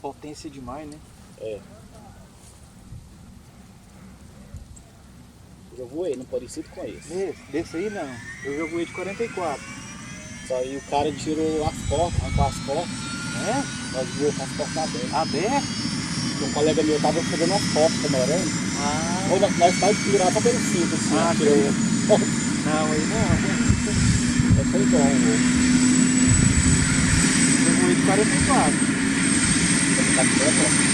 Potência demais, né? É. Eu já voei, não parecido com esse. Desse aí não. Eu já voei de 44. Só aí o cara tirou as portas, arrancou as portas, É? nós voou com as portas abertas. Aberto? Um colega meu tava fazendo umas fotos camarão. Ah, Ou nós estávamos pendurados só pelo cinto, assim, Ah, tirou. não, aí não. Mas foi bom, vô. Eu voei de 44. Tá de pé,